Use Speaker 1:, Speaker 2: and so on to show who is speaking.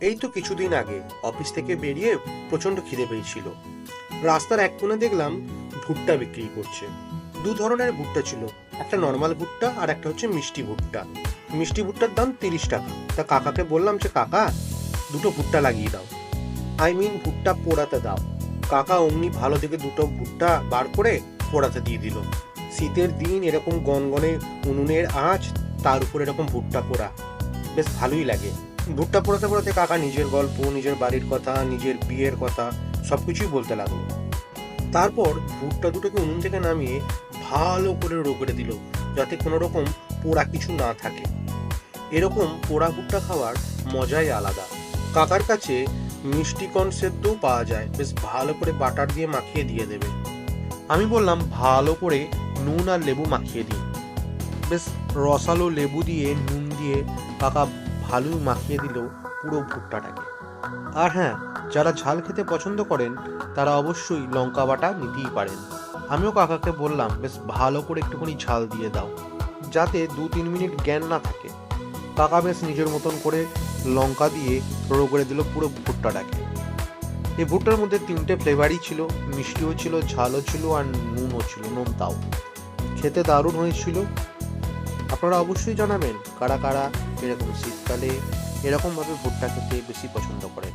Speaker 1: এই তো কিছুদিন আগে অফিস থেকে বেরিয়ে প্রচন্ড খিদে পেয়েছিল। রাস্তার এক কোণে দেখলাম ভুট্টা বিক্রি করছে। দু ধরনের ভুট্টা ছিল, একটা নর্মাল ভুট্টা আর একটা হচ্ছে মিষ্টি ভুট্টা। মিষ্টি ভুট্টার দাম 30 টাকা। তা কাকাকে বললাম যে কাকা, দুটো ভুট্টা লাগিয়ে দাও, ভুট্টা পোড়াতে দাও। কাকা অমনি ভালো থেকে দুটো ভুট্টা বার করে পোড়াতে দিয়ে দিল। শীতের দিন এরকম গনগনে উনুনের আঁচ, তার উপর এরকম ভুট্টা পোড়া, বেশ ভালোই লাগে। ভুট্টা পোড়াতে পোড়াতে কাকা নিজের গল্প, নিজের বাড়ির কথা, নিজের বিয়ের কথা সবকিছুই বলতে লাগলো। তারপর ভুট্টা দুটোকে উনুন থেকে নামিয়ে ভালো করে রগড়ে দিল, যাতে কোনো রকম পোড়া কিছু না থাকে। এরকম পোড়া ভুট্টা খাওয়ার মজাই আলাদা। কাকার কাছে মিষ্টি কর্ন সেদ্ধও পাওয়া যায়, বেশ ভালো করে বাটার দিয়ে মাখিয়ে দিয়ে দেবে। আমি বললাম ভালো করে নুন আর লেবু মাখিয়ে দিই। বেশ রসালো লেবু দিয়ে নুন দিয়ে কাকা ভালোই মাখিয়ে দিল পুরো ভুট্টাটাকে। আর হ্যাঁ, যারা ঝাল খেতে পছন্দ করেন তারা অবশ্যই লঙ্কা বাটা নিতেই পারেন। আমিও কাকাকে বললাম বেশ ভালো করে একটুখানি ঝাল দিয়ে দাও, যাতে 2-3 মিনিট জ্ঞান না থাকে। কাকা বেশ নিজের মতন করে লঙ্কা দিয়ে রগড়ে দিল পুরো ভুট্টাটাকে। এই ভুট্টার মধ্যে 3টে ফ্লেভারই ছিল, মিষ্টিও ছিল, ঝালও ছিল আর নুনও ছিল, নোনতাও। খেতে দারুণ হয়েছিল। আপনারা অবশ্যই জানাবেন কারা কারা এরকম শীতকালে এরকমভাবে ভুট্টা খেতে বেশি পছন্দ করেন।